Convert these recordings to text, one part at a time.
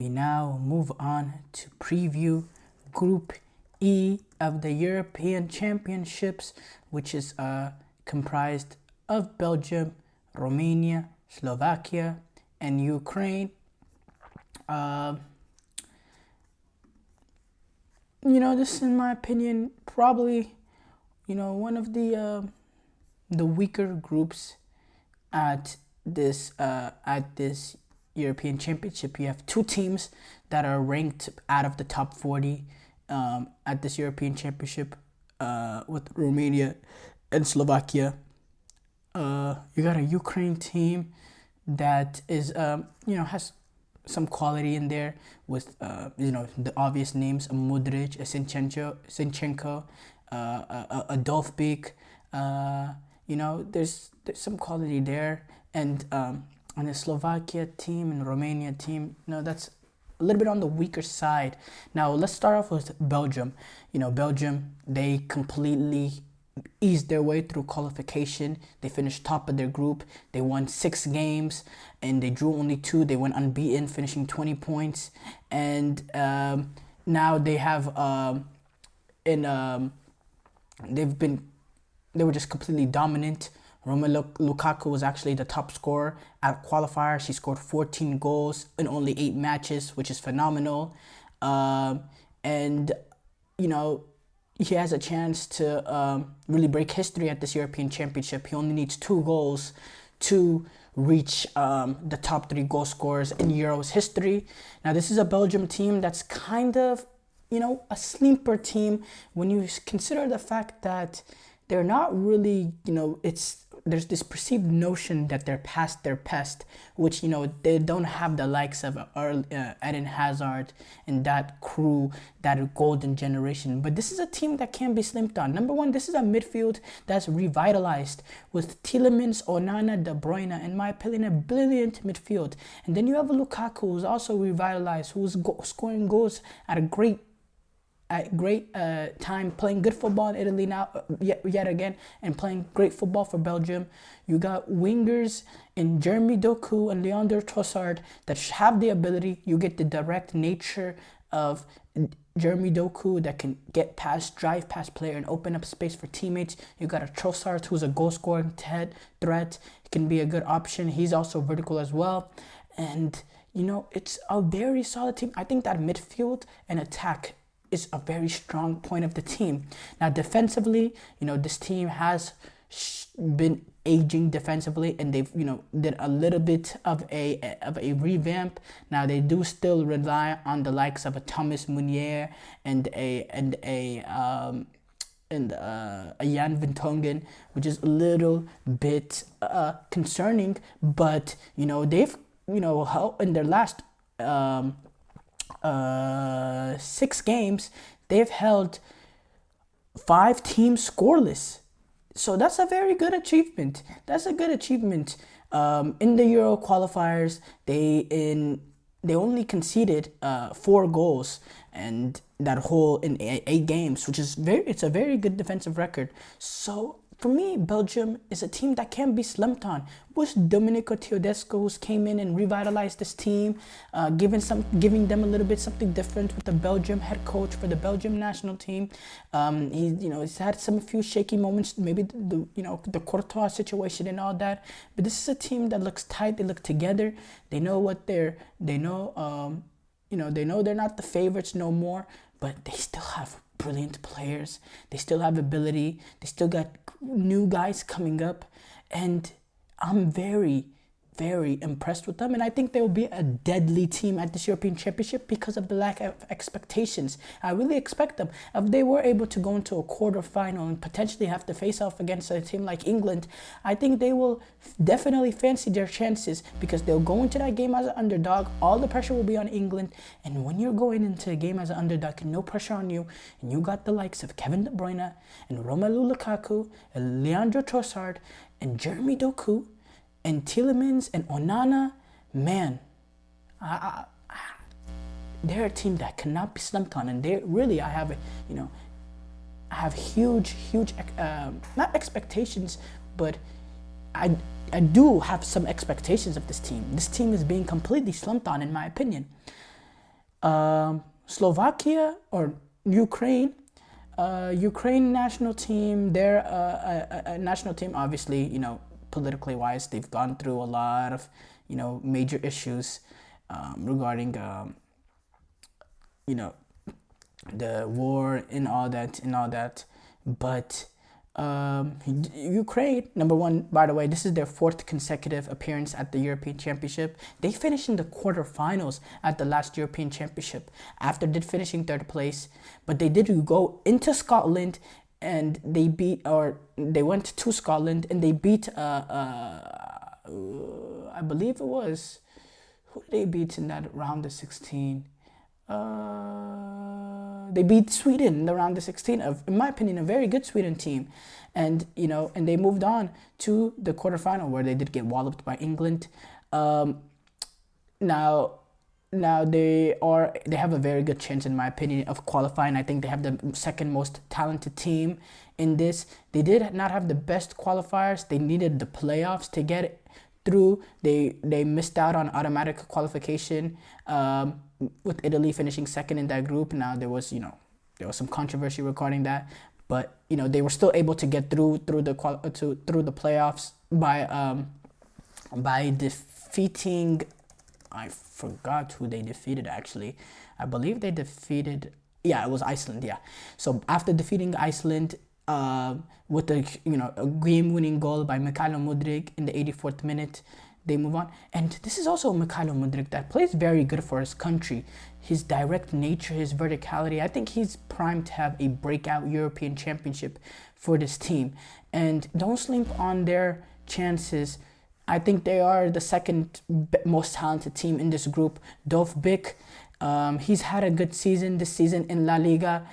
We now move on to preview Group E of the European Championships, which is comprised of Belgium, Romania, Slovakia, and Ukraine. This, in my opinion, probably, one of the weaker groups at this European Championship. You have two teams that are ranked out of the top 40 at this European Championship, with Romania and Slovakia. You got a Ukraine team that is, has some quality in there with, the obvious names: Modric, Zinchenko, Adolfbeek. There's some quality there, and on the Slovakia team and Romania team, that's a little bit on the weaker side. Now let's start off with Belgium. Belgium, they completely eased their way through qualification. They finished top of their group. They won 6 games and they drew only 2. They went unbeaten, finishing 20 points. And now they have they were just completely dominant. Romelu Lukaku was actually the top scorer at qualifiers. He scored 14 goals in only 8 matches, which is phenomenal. And he has a chance to really break history at this European Championship. He only needs 2 goals to reach the top 3 goal scorers in Euros history. Now, this is a Belgium team that's kind of, a sleeper team when you consider the fact that they're not really, there's this perceived notion that they're past their best, which, they don't have the likes of Eden Hazard and that crew, that golden generation. But this is a team that can be slimed on. Number one, this is a midfield that's revitalized with Tielemans, Onana, De Bruyne, in my opinion, a brilliant midfield. And then you have a Lukaku, who's also revitalized, who's scoring goals at a great time, playing good football in Italy now, yet again, and playing great football for Belgium. You got wingers in Jeremy Doku and Leandro Trossard that have the ability. You get the direct nature of Jeremy Doku that can get past, drive past player and open up space for teammates. You got a Trossard who's a goal scoring threat. He can be a good option. He's also vertical as well. And, it's a very solid team. I think that midfield and attack is a very strong point of the team. Now, defensively, this team has been aging defensively, and they've, did a little bit of a revamp. Now, they do still rely on the likes of a Thomas Meunier and a Jan Vertonghen, which is a little bit concerning. But they've in their last 6 games, they've held 5 teams scoreless. So that's a very good achievement. In the Euro qualifiers, they only conceded 4 goals, and that whole in 8 games, which is it's a very good defensive record. So for me, Belgium is a team that can be slumped on. With Domenico Tedesco, who came in and revitalized this team, giving them a little bit something different with the Belgium head coach for the Belgium national team. He's had a few shaky moments, maybe the Courtois situation and all that. But this is a team that looks tight. They look together. They know they're not the favorites no more, but they still have brilliant players. They still have ability. They still got new guys coming up, and I'm very, very impressed with them, and I think they will be a deadly team at this European Championship because of the lack of expectations. I really expect them. If they were able to go into a quarterfinal and potentially have to face off against a team like England, I think they will definitely fancy their chances because they'll go into that game as an underdog. All the pressure will be on England, and when you're going into a game as an underdog and no pressure on you, and you got the likes of Kevin De Bruyne and Romelu Lukaku and Leandro Trossard and Jeremy Doku and Tielemans and Onana, man, they're a team that cannot be slumped on, and I have huge, not expectations, but I do have some expectations of this team. This team is being completely slumped on, in my opinion. Slovakia or Ukraine. Ukraine national team, they're a national team, obviously, politically wise, they've gone through a lot of, major issues regarding, you know, the war and all that. But Ukraine, number one, by the way, this is their fourth consecutive appearance at the European Championship. They finished in the quarterfinals at the last European Championship after finishing third place, but they did go into Scotland and they went to Scotland and they beat I believe it was, who did they beat in that round of 16? They beat Sweden in the round of 16 of, in my opinion, a very good Sweden team, and they moved on to the quarterfinal where they did get walloped by England. Now they have a very good chance, in my opinion, of qualifying. I think they have the second most talented team in this. They did not have the best qualifiers. They needed the playoffs to get it through. They missed out on automatic qualification with Italy finishing second in that group. Now there was some controversy regarding that, but they were still able to get through the playoffs by defeating, I forgot who they defeated actually. I believe they defeated, it was Iceland, yeah. So after defeating Iceland with a game-winning goal by Mykhailo Mudryk in the 84th minute, they move on. And this is also Mykhailo Mudryk that plays very good for his country. His direct nature, his verticality, I think he's primed to have a breakout European Championship for this team. And don't sleep on their chances. I think they are the second most talented team in this group. Dovbyk, he's had a good season this season in La Liga.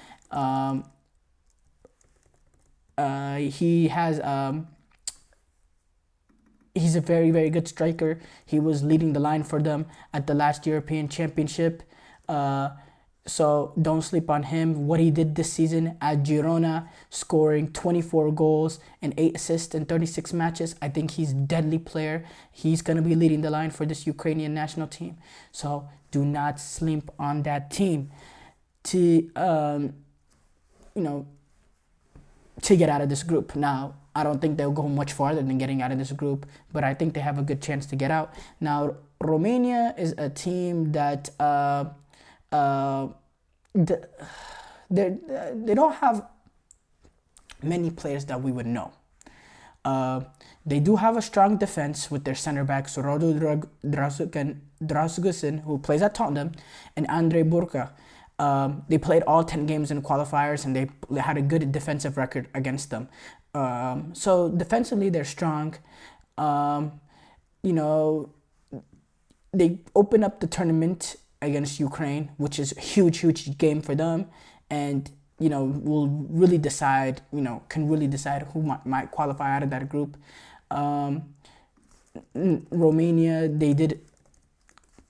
He's a very, very good striker. He was leading the line for them at the last European Championship. So don't sleep on him. What he did this season at Girona, scoring 24 goals and 8 assists in 36 matches. I think he's a deadly player. He's going to be leading the line for this Ukrainian national team. So do not sleep on that team to get out of this group. Now, I don't think they'll go much farther than getting out of this group, but I think they have a good chance to get out. Now, Romania is a team that they don't have many players that we would know. They do have a strong defense with their center backs Radu Dragusin, who plays at Tottenham, and Andre Burka. They played all 10 games in qualifiers and they had a good defensive record against them. So defensively they're strong. They open up the tournament against Ukraine, which is a huge game for them, and will really decide, can really decide who might qualify out of that group. Romania, they did,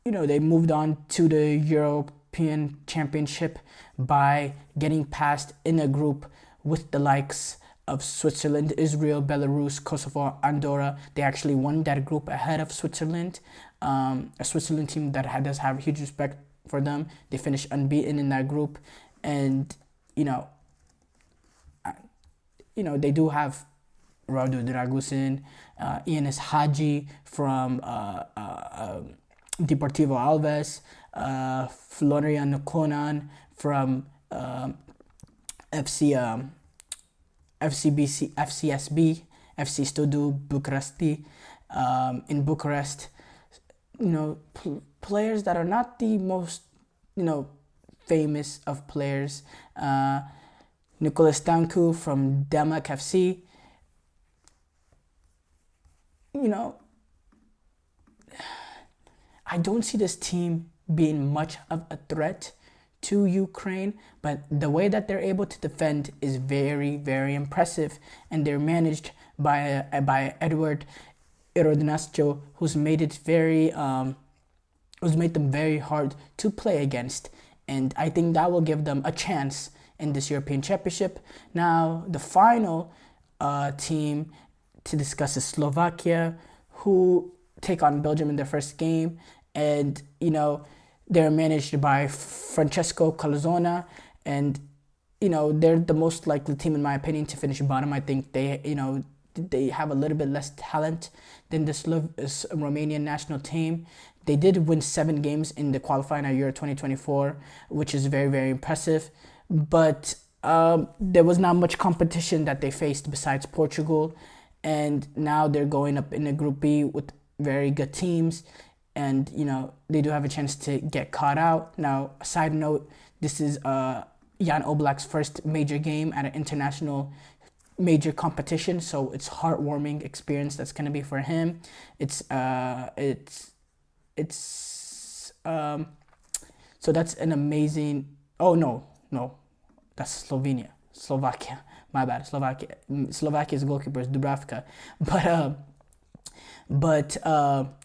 they moved on to the European Championship by getting past in a group with the likes of Switzerland, Israel, Belarus, Kosovo, Andorra. They actually won that group ahead of Switzerland. A Switzerland team that does have huge respect for them. They finished unbeaten in that group, and they do have Radu Dragusin, Enes Hadji from Deportivo Alves, Florian Konan from FCSB, FC Steaua Bucuresti in Bucharest. Players that are not the most, famous of players. Nicolas Stancu from Demak FC. I don't see this team being much of a threat to Ukraine, but the way that they're able to defend is very, very impressive, and they're managed by Edward Irodnascio, who's made them very hard to play against, and I think that will give them a chance in this European Championship. Now, the final team to discuss is Slovakia, who take on Belgium in their first game, and They're managed by Francesco Calzona, and they're the most likely team in my opinion to finish bottom. I think they have a little bit less talent than the Romanian national team. They did win 7 games in the qualifying at Euro 2024, which is very, very impressive. But there was not much competition that they faced besides Portugal. And now they're going up in a Group B with very good teams. And, they do have a chance to get caught out. Now, a side note, this is Jan Oblak's first major game at an international major competition, so it's heartwarming experience that's gonna be for him. So that's an amazing. Oh no, that's Slovakia. My bad, Slovakia's goalkeeper is Dubravka, but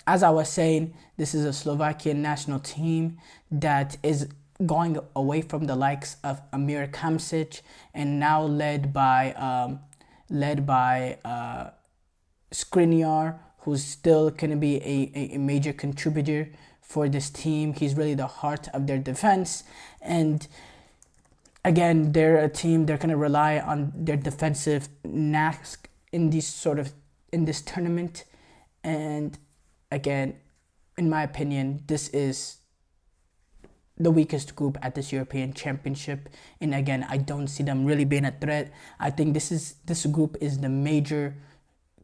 as I was saying, this is a Slovakian national team that is going away from the likes of Amir Kamsic and now led by Skriniar, who's still going to be a major contributor for this team. He's really the heart of their defense, and again, they're a team, they're going to rely on their defensive knacks in this tournament. And again, in my opinion, this is the weakest group at this European Championship. And again, I don't see them really being a threat. I think this group is the major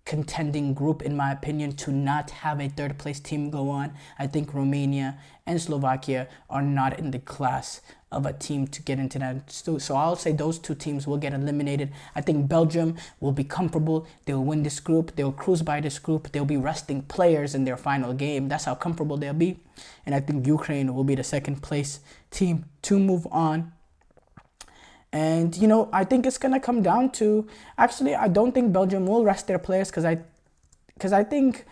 contending group, in my opinion, to not have a third place team go on. I think Romania and Slovakia are not in the class of a team to get into that. So I'll say those two teams will get eliminated. I think Belgium will be comfortable. They'll win this group. They'll cruise by this group. They'll be resting players in their final game. That's how comfortable they'll be. And I think Ukraine will be the second place team to move on. And, I think it's going to come down to, actually, I don't think Belgium will rest their players because I think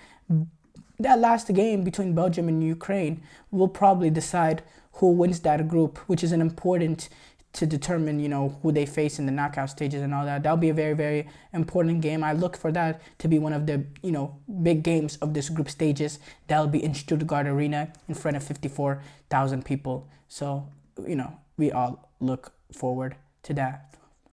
that last game between Belgium and Ukraine will probably decide who wins that group, which is an important to determine, who they face in the knockout stages and all that. That'll be a very, very important game. I look for that to be one of the, big games of this group stages. That'll be in Stuttgart Arena in front of 54,000 people. So, we all look forward to that.